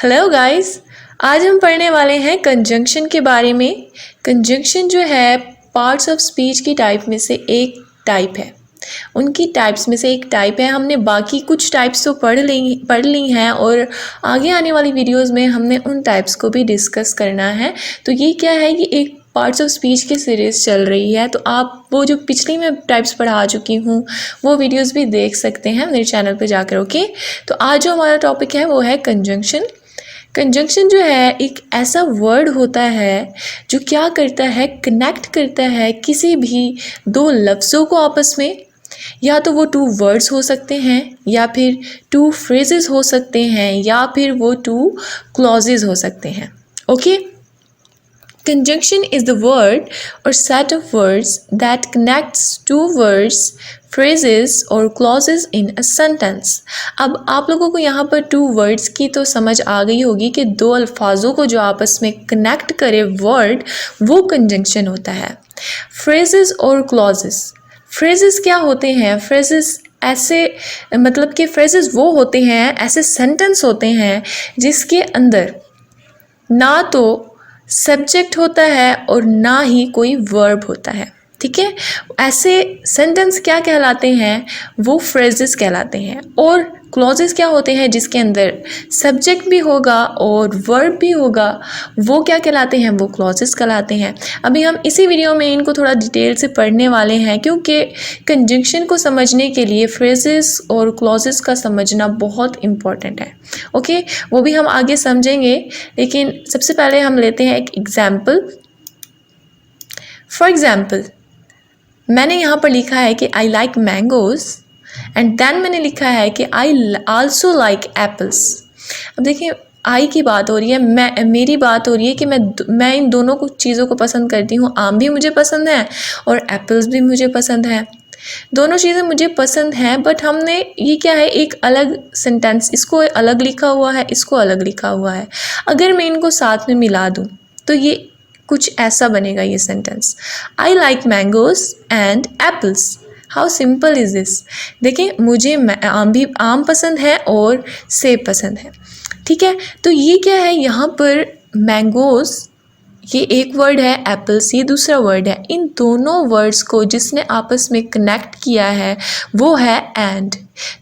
Hello guys. आज हम पढ़ने वाले हैं कंजंक्शन के बारे में। कंजंक्शन जो है पार्ट्स ऑफ स्पीच की टाइप में से एक टाइप है, उनकी टाइप्स में से एक टाइप है। हमने बाकी कुछ टाइप्स तो पढ़ ली हैं और आगे आने वाली वीडियोस में हमने उन टाइप्स को भी डिस्कस करना है। तो ये क्या है, ये एक पार्ट्स ऑफ स्पीच की सीरीज़ चल रही है, तो आप वो जो पिछली मैं टाइप्स पढ़ा चुकी हूँ वो वीडियोस भी देख सकते हैं मेरे चैनल पे जाकर। ओके, तो आज जो हमारा टॉपिक है वो है कंजंक्शन। कंजंक्शन जो है एक ऐसा वर्ड होता है जो क्या करता है, कनेक्ट करता है किसी भी दो लफ्ज़ों को आपस में। या तो वो टू वर्ड्स हो सकते हैं, या फिर टू फ्रेजेस हो सकते हैं, या फिर वो टू क्लॉजेज हो सकते हैं। Okay, conjunction is the word or set of words that connects two words, phrases or clauses in a sentence। अब आप लोगों को यहाँ पर टू वर्ड्स की तो समझ आ गई होगी कि दो अल्फाजों को जो आपस में कनेक्ट करे वर्ड, वो कंजंक्शन होता है। फ्रेजेस और क्लॉजेस, फ्रेजेस क्या होते हैं? फ्रेजेस ऐसे मतलब कि फ्रेजेस वो होते हैं, ऐसे सेंटेंस होते हैं जिसके अंदर ना तो सब्जेक्ट होता है और ना ही कोई वर्ब होता है। ठीक है, ऐसे सेंटेंस क्या कहलाते हैं? वो फ्रेजेस कहलाते हैं। और क्लॉजेस क्या होते हैं? जिसके अंदर सब्जेक्ट भी होगा और वर्ब भी होगा, वो क्या कहलाते हैं? वो क्लॉजेस कहलाते हैं। अभी हम इसी वीडियो में इनको थोड़ा डिटेल से पढ़ने वाले हैं, क्योंकि कंजंक्शन को समझने के लिए फ्रेजेस और क्लॉजेस का समझना बहुत इम्पॉर्टेंट है। ओके, वो भी हम आगे समझेंगे, लेकिन सबसे पहले हम लेते हैं एक एग्जाम्पल। फॉर एग्जाम्पल, मैंने यहाँ पर लिखा है कि I like mangoes, and then मैंने लिखा है कि आई आल्सो लाइक एप्पल्स। अब देखिए, आई की बात हो रही है, मेरी बात हो रही है कि मैं इन दोनों को चीज़ों को पसंद करती हूँ। आम भी मुझे पसंद है और एप्पल्स भी मुझे पसंद है। दोनों चीज़ें मुझे पसंद हैं, बट हमने ये क्या है, एक अलग सेंटेंस, इसको अलग लिखा हुआ है, इसको अलग लिखा हुआ है। अगर मैं इनको साथ में मिला दूँ तो ये कुछ ऐसा बनेगा ये sentence, I like mangoes and apples. How simple is this. देखिए, मुझे आम पसंद है और सेब पसंद है। ठीक है, तो ये क्या है, यहाँ पर मैंगोज ये एक वर्ड है, एप्पल्स ये दूसरा वर्ड है। इन दोनों वर्ड्स को जिसने आपस में कनेक्ट किया है वो है एंड।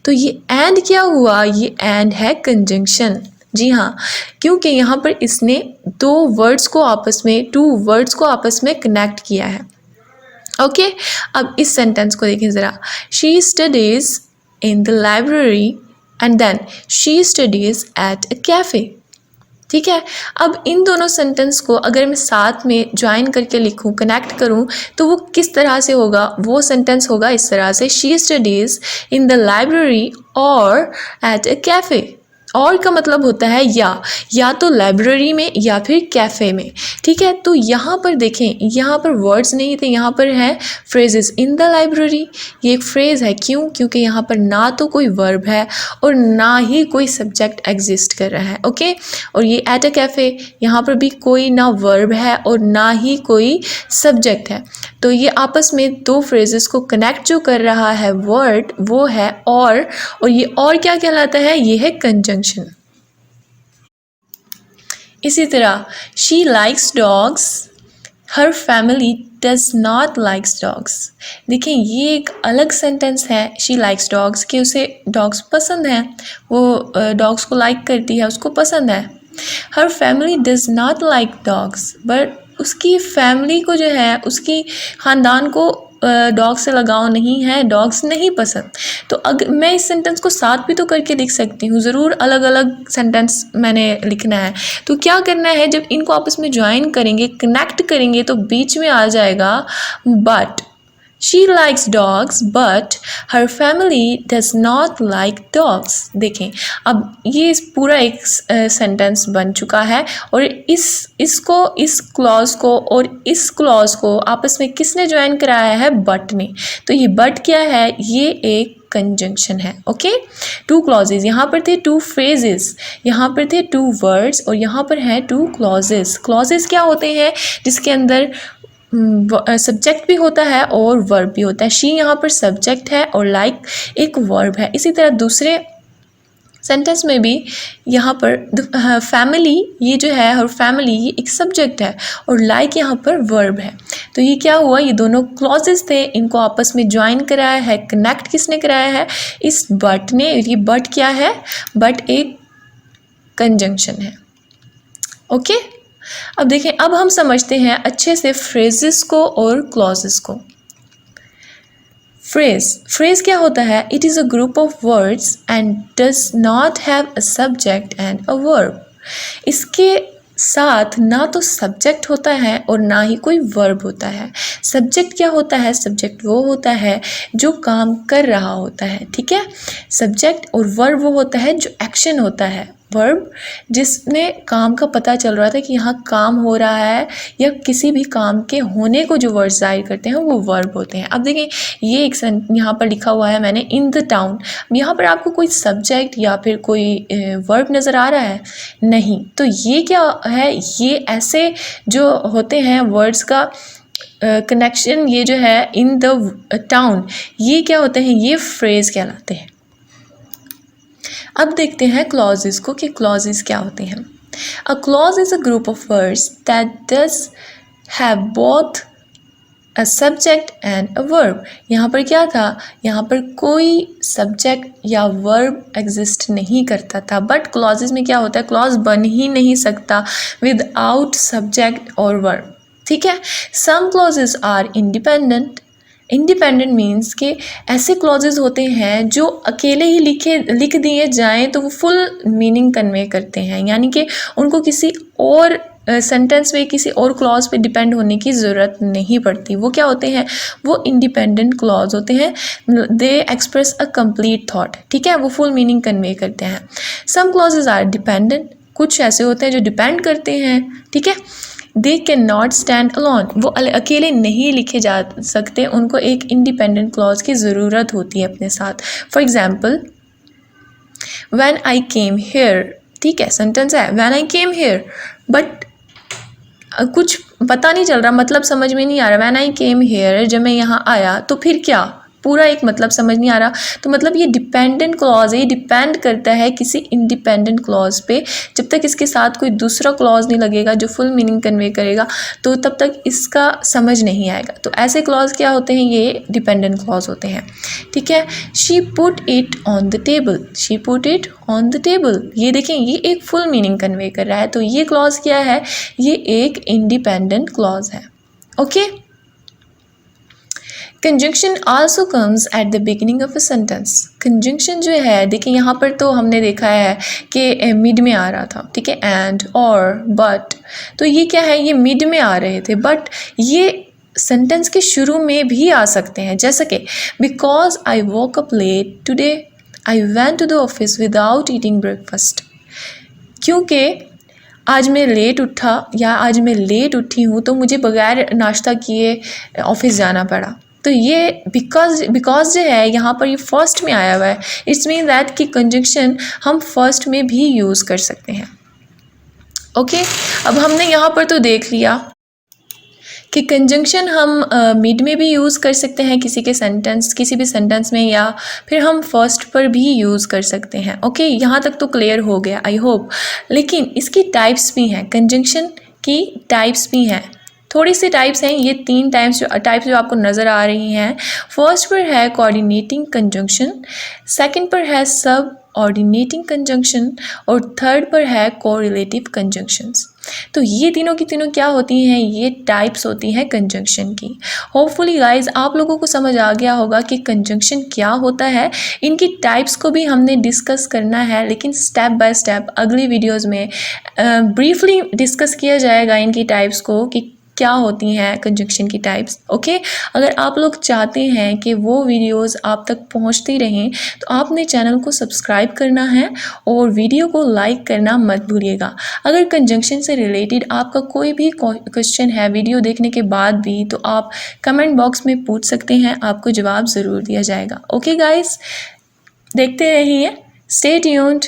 तो ये एंड क्या हुआ? ये एंड है कंजंक्शन। जी हाँ, क्योंकि यहाँ पर इसने दो वर्ड्स को आपस में, टू वर्ड्स को आपस में कनेक्ट किया है। ओके, अब इस सेंटेंस को देखें ज़रा। She studies in the library and then she studies at a cafe. ठीक है, अब इन दोनों सेंटेंस को अगर मैं साथ में ज्वाइन करके लिखूं, कनेक्ट करूं, तो वो किस तरह से होगा? वो सेंटेंस होगा इस तरह से, she studies in the library और एट अ कैफ़े। और का मतलब होता है या तो लाइब्रेरी में या फिर कैफ़े में। ठीक है, तो यहाँ पर देखें, यहाँ पर वर्ड्स नहीं थे, यहाँ पर है फ्रेजेस। इन द लाइब्रेरी ये एक फ्रेज़ है, क्यों? क्योंकि यहाँ पर ना तो कोई वर्ब है और ना ही कोई सब्जेक्ट एग्जिस्ट कर रहा है। ओके, और ये एट अ कैफ़े, यहाँ पर भी कोई ना वर्ब है और ना ही कोई सब्जेक्ट है। तो ये आपस में दो फ्रेजेस को कनेक्ट जो कर रहा है वर्ड, वो है और ये और क्या कहलाता है? ये है कंजंक्शन। इसी तरह, she likes dogs, her family does not likes dogs. देखिए, ये एक अलग सेंटेंस है। शी लाइक्स डॉग्स, कि उसे डॉग्स पसंद हैं, वो डॉग्स को लाइक करती है, उसको पसंद है। हर family does not like dogs, but उसकी फैमिली को जो है, उसकी ख़ानदान को डॉग से लगाव नहीं है, डॉग्स नहीं पसंद। तो अगर मैं इस सेंटेंस को साथ भी तो करके लिख सकती हूँ, ज़रूर अलग अलग सेंटेंस मैंने लिखना है। तो क्या करना है, जब इनको आपस में ज्वाइन करेंगे, कनेक्ट करेंगे, तो बीच में आ जाएगा but. She likes dogs but her family does not like dogs. देखें, अब ये पूरा एक सेंटेंस बन चुका है, और इस क्लॉज को और इस क्लॉज को आपस में किसने ज्वाइन कराया है? बट ने। तो ये बट क्या है? ये एक कंजंक्शन है। ओके, टू क्लॉजेज, यहाँ पर थे टू फ्रेजेस, यहाँ पर थे टू वर्ड्स, और यहाँ पर है टू क्लॉजेज। क्लॉजेज क्या होते हैं? जिसके अंदर सब्जेक्ट भी होता है और वर्ब भी होता है। शी यहाँ पर सब्जेक्ट है और लाइक एक वर्ब है। इसी तरह दूसरे सेंटेंस में भी यहाँ पर फैमिली ये जो है और फैमिली ये एक सब्जेक्ट है और लाइक यहाँ पर वर्ब है। तो ये क्या हुआ, ये दोनों क्लॉजेस थे, इनको आपस में ज्वाइन कराया है। कनेक्ट किसने कराया है, इस बट ने। ये बट क्या है, बट एक कंजंक्शन है। ओके, अब देखें, अब हम समझते हैं अच्छे से फ्रेजेस को और क्लॉजेस को। फ्रेज क्या होता है, it is a group of words and does not have a subject and a verb. इसके साथ ना तो सब्जेक्ट होता है और ना ही कोई वर्ब होता है। सब्जेक्ट क्या होता है, सब्जेक्ट वो होता है जो काम कर रहा होता है, ठीक है। सब्जेक्ट और वर्ब वो होता है जो एक्शन होता है। वर्ब जिसमें काम का पता चल रहा था कि यहाँ काम हो रहा है, या किसी भी काम के होने को जो वर्ड्स जाहिर करते हैं वो वर्ब होते हैं। अब देखें, ये एक यहाँ पर लिखा हुआ है मैंने, इन द टाउन। यहाँ पर आपको कोई सब्जेक्ट या फिर कोई वर्ब नज़र आ रहा है? नहीं। तो ये क्या है, ये ऐसे जो होते हैं वर्ड्स का कनेक्शन, ये जो है इन द टाउन, ये क्या होते हैं, ये फ्रेज कहलाते हैं। अब देखते हैं क्लॉजेस को कि क्लॉजेस क्या होते हैं। A clause is a group of words that does have both a subject and a verb. यहाँ पर क्या था, यहाँ पर कोई सब्जेक्ट या वर्ब एग्जिस्ट नहीं करता था, बट क्लॉजेस में क्या होता है, क्लॉज बन ही नहीं सकता विदाउट सब्जेक्ट और वर्ब, ठीक है। Some clauses are independent. Independent means के ऐसे क्लॉजेज होते हैं जो अकेले ही लिख दिए जाएं तो वो फुल मीनिंग कन्वे करते हैं, यानी कि उनको किसी और सेंटेंस में किसी और क्लॉज पे डिपेंड होने की ज़रूरत नहीं पड़ती। वो क्या होते हैं, वो इंडिपेंडेंट क्लॉज होते हैं। दे एक्सप्रेस अ कंप्लीट थॉट, ठीक है, वो फुल मीनिंग कन्वे करते हैं। सम क्लॉजेज आर डिपेंडेंट, कुछ ऐसे होते हैं जो डिपेंड करते हैं, ठीक है। They can not stand alone, वो अकेले नहीं लिखे जा सकते, उनको एक इंडिपेंडेंट क्लॉज की ज़रूरत होती है अपने साथ। For example, when I came here, ठीक है, सेंटेंस है when I came here, but कुछ पता नहीं चल रहा, मतलब समझ में नहीं आ रहा। व्हेन आई केम हेयर, जब मैं यहाँ आया, तो फिर क्या, पूरा एक मतलब समझ नहीं आ रहा। तो मतलब ये डिपेंडेंट क्लॉज है, ये डिपेंड करता है किसी इंडिपेंडेंट क्लॉज पे। जब तक इसके साथ कोई दूसरा क्लॉज नहीं लगेगा जो फुल मीनिंग कन्वे करेगा, तो तब तक इसका समझ नहीं आएगा। तो ऐसे क्लॉज क्या होते हैं, ये डिपेंडेंट क्लॉज होते हैं, ठीक है। She put it on the table, she put it on the table, ये देखें, ये एक फुल मीनिंग कन्वे कर रहा है। तो ये क्लॉज क्या है, ये एक इंडिपेंडेंट क्लॉज है। Okay, conjunction also comes at the beginning of a sentence. Conjunction जो है, देखिए यहाँ पर तो हमने देखा है कि मिड में आ रहा था, ठीक है, एंड और बट, तो ये क्या है, ये मिड में आ रहे थे, बट ये सेंटेंस के शुरू में भी आ सकते हैं। जैसा कि because I woke up late today, I went to the office without eating breakfast. क्योंकि आज मैं लेट उठा या आज मैं लेट उठी हूँ तो मुझे बगैर नाश्ता किए ऑफिस जाना पड़ा। तो ये बिकॉज जो है यहाँ पर ये फर्स्ट में आया हुआ है। इट्स मीन दैट कि कंजंक्शन हम फर्स्ट में भी यूज़ कर सकते हैं। ओके, अब हमने यहाँ पर तो देख लिया कि कंजंक्शन हम मिड में भी यूज़ कर सकते हैं किसी भी सेंटेंस में, या फिर हम फर्स्ट पर भी यूज़ कर सकते हैं। ओके, यहाँ तक तो क्लियर हो गया आई होप। लेकिन इसकी टाइप्स भी हैं, कंजंक्शन की टाइप्स भी हैं, थोड़ी सी टाइप्स हैं। ये 3 टाइप्स जो आपको नज़र आ रही हैं। फर्स्ट पर है कोऑर्डिनेटिंग कंजंक्शन, सेकंड पर है सब ऑर्डिनेटिंग कंजंक्शन, और थर्ड पर है कोरिलेटिव कंजंक्शंस। तो ये तीनों की तीनों क्या होती हैं, ये टाइप्स होती हैं कंजंक्शन की। होपफुली गाइज आप लोगों को समझ आ गया होगा कि कंजंक्शन क्या होता है। इनकी टाइप्स को भी हमने डिस्कस करना है, लेकिन स्टेप बाय स्टेप अगली वीडियोज़ में ब्रीफली डिस्कस किया जाएगा इनकी टाइप्स को कि क्या होती हैं कंजंक्शन की टाइप्स। ओके, अगर आप लोग चाहते हैं कि वो वीडियोस आप तक पहुंचती रहें तो आपने चैनल को सब्सक्राइब करना है और वीडियो को लाइक करना मत भूलिएगा। अगर कंजंक्शन से रिलेटेड आपका कोई भी क्वेश्चन है वीडियो देखने के बाद भी, तो आप कमेंट बॉक्स में पूछ सकते हैं, आपको जवाब ज़रूर दिया जाएगा। ओके गाइस, देखते रहिए, स्टे ट्यून्ड।